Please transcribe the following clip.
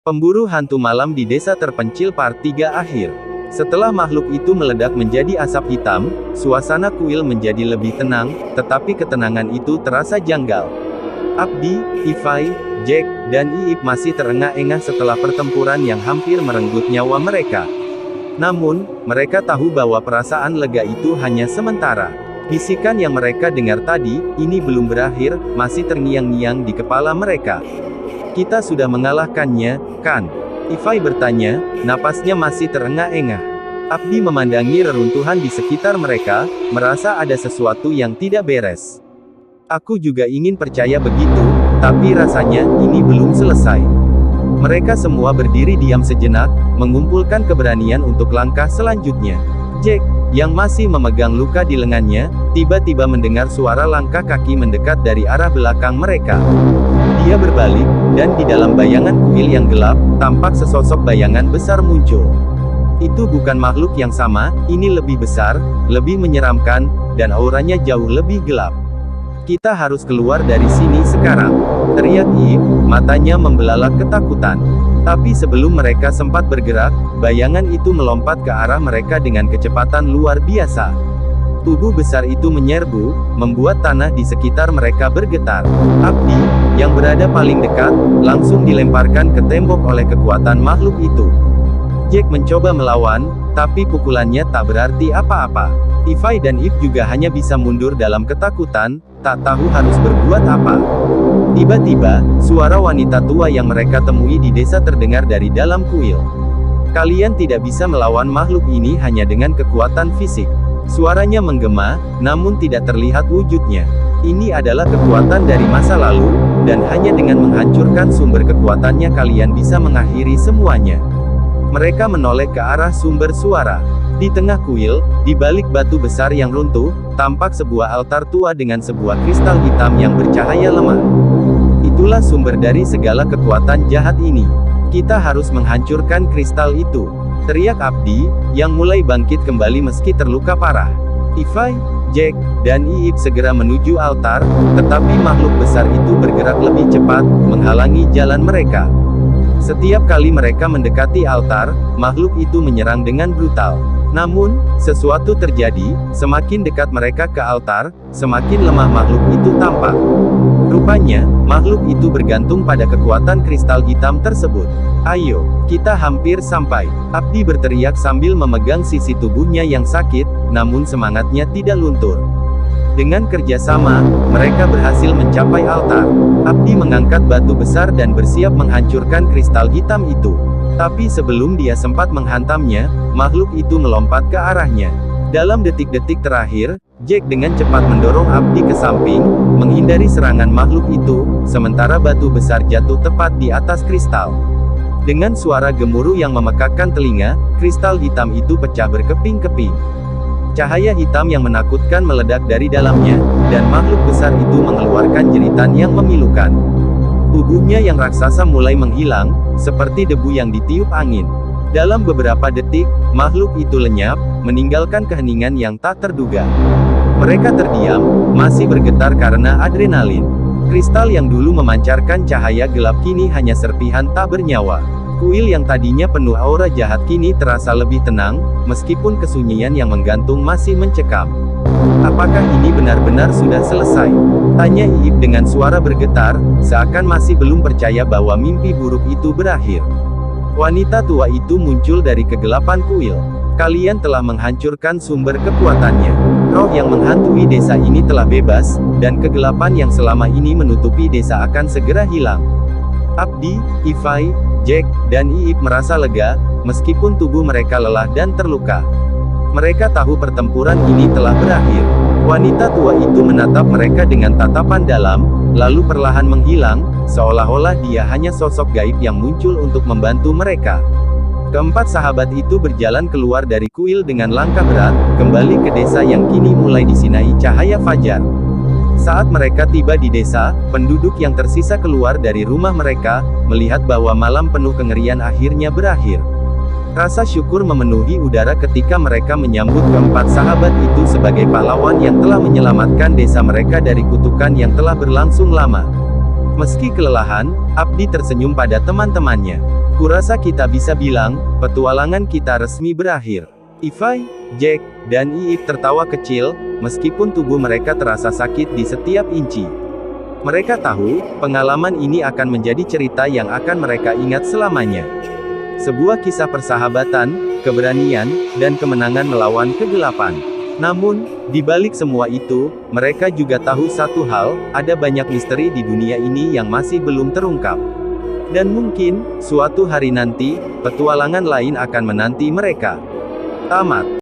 Pemburu hantu malam di desa terpencil part 3 akhir. Setelah makhluk itu meledak menjadi asap hitam, suasana kuil menjadi lebih tenang, tetapi ketenangan itu terasa janggal. Abdi, Ifai, Jack, dan Iip masih terengah-engah setelah pertempuran yang hampir merenggut nyawa mereka. Namun, mereka tahu bahwa perasaan lega itu hanya sementara. Bisikan yang mereka dengar tadi, ini belum berakhir, masih terngiang-ngiang di kepala mereka. Kita sudah mengalahkannya, kan? Ifai bertanya, napasnya masih terengah-engah. Abdi memandangi reruntuhan di sekitar mereka, merasa ada sesuatu yang tidak beres. Aku juga ingin percaya begitu, tapi rasanya, ini belum selesai. Mereka semua berdiri diam sejenak, mengumpulkan keberanian untuk langkah selanjutnya. Jack, yang masih memegang luka di lengannya, tiba-tiba mendengar suara langkah kaki mendekat dari arah belakang mereka. Dia berbalik, dan di dalam bayangan kuil yang gelap, tampak sesosok bayangan besar muncul. Itu bukan makhluk yang sama, ini lebih besar, lebih menyeramkan, dan auranya jauh lebih gelap. Kita harus keluar dari sini sekarang, teriak Iip, matanya membelalak ketakutan. Tapi sebelum mereka sempat bergerak, bayangan itu melompat ke arah mereka dengan kecepatan luar biasa. Tubuh besar itu menyerbu, membuat tanah di sekitar mereka bergetar. Abdi, yang berada paling dekat, langsung dilemparkan ke tembok oleh kekuatan makhluk itu. Jack mencoba melawan, tapi pukulannya tak berarti apa-apa. Ifai dan Iip juga hanya bisa mundur dalam ketakutan, tak tahu harus berbuat apa. Tiba-tiba, suara wanita tua yang mereka temui di desa terdengar dari dalam kuil. Kalian tidak bisa melawan makhluk ini hanya dengan kekuatan fisik. Suaranya menggema, namun tidak terlihat wujudnya. Ini adalah kekuatan dari masa lalu, dan hanya dengan menghancurkan sumber kekuatannya kalian bisa mengakhiri semuanya. Mereka menoleh ke arah sumber suara. Di tengah kuil, di balik batu besar yang runtuh, tampak sebuah altar tua dengan sebuah kristal hitam yang bercahaya lemah. Itulah sumber dari segala kekuatan jahat ini. Kita harus menghancurkan kristal itu, teriak Abdi, yang mulai bangkit kembali meski terluka parah. Ifai, Jack, dan Iip segera menuju altar, tetapi makhluk besar itu bergerak lebih cepat, menghalangi jalan mereka. Setiap kali mereka mendekati altar, makhluk itu menyerang dengan brutal. Namun, sesuatu terjadi, semakin dekat mereka ke altar, semakin lemah makhluk itu tampak. Rupanya, makhluk itu bergantung pada kekuatan kristal hitam tersebut. Ayo, kita hampir sampai. Abdi berteriak sambil memegang sisi tubuhnya yang sakit, namun semangatnya tidak luntur. Dengan kerjasama, mereka berhasil mencapai altar. Abdi mengangkat batu besar dan bersiap menghancurkan kristal hitam itu. Tapi sebelum dia sempat menghantamnya, makhluk itu melompat ke arahnya. Dalam detik-detik terakhir, Jack dengan cepat mendorong Abdi ke samping, menghindari serangan makhluk itu, sementara batu besar jatuh tepat di atas kristal. Dengan suara gemuruh yang memekakkan telinga, kristal hitam itu pecah berkeping-keping. Cahaya hitam yang menakutkan meledak dari dalamnya, dan makhluk besar itu mengeluarkan jeritan yang memilukan. Tubuhnya yang raksasa mulai menghilang, seperti debu yang ditiup angin. Dalam beberapa detik, makhluk itu lenyap, meninggalkan keheningan yang tak terduga. Mereka terdiam, masih bergetar karena adrenalin. Kristal yang dulu memancarkan cahaya gelap kini hanya serpihan tak bernyawa. Kuil yang tadinya penuh aura jahat kini terasa lebih tenang, meskipun kesunyian yang menggantung masih mencekam. Apakah ini benar-benar sudah selesai? Tanya Iip dengan suara bergetar, seakan masih belum percaya bahwa mimpi buruk itu berakhir. Wanita tua itu muncul dari kegelapan kuil. Kalian telah menghancurkan sumber kekuatannya. Roh yang menghantui desa ini telah bebas, dan kegelapan yang selama ini menutupi desa akan segera hilang. Abdi, Ifai, Jack, dan Iip merasa lega, meskipun tubuh mereka lelah dan terluka. Mereka tahu pertempuran ini telah berakhir. Wanita tua itu menatap mereka dengan tatapan dalam, lalu perlahan menghilang, seolah-olah dia hanya sosok gaib yang muncul untuk membantu mereka. Keempat sahabat itu berjalan keluar dari kuil dengan langkah berat, kembali ke desa yang kini mulai disinai cahaya fajar. Saat mereka tiba di desa, penduduk yang tersisa keluar dari rumah mereka, melihat bahwa malam penuh kengerian akhirnya berakhir. Rasa syukur memenuhi udara ketika mereka menyambut keempat sahabat itu sebagai pahlawan yang telah menyelamatkan desa mereka dari kutukan yang telah berlangsung lama. Meski kelelahan, Abdi tersenyum pada teman-temannya. Kurasa kita bisa bilang, petualangan kita resmi berakhir. Evie, Jack, dan Iip tertawa kecil, meskipun tubuh mereka terasa sakit di setiap inci. Mereka tahu, pengalaman ini akan menjadi cerita yang akan mereka ingat selamanya. Sebuah kisah persahabatan, keberanian, dan kemenangan melawan kegelapan. Namun, di balik semua itu, mereka juga tahu satu hal, ada banyak misteri di dunia ini yang masih belum terungkap. Dan mungkin, suatu hari nanti, petualangan lain akan menanti mereka. Tamat.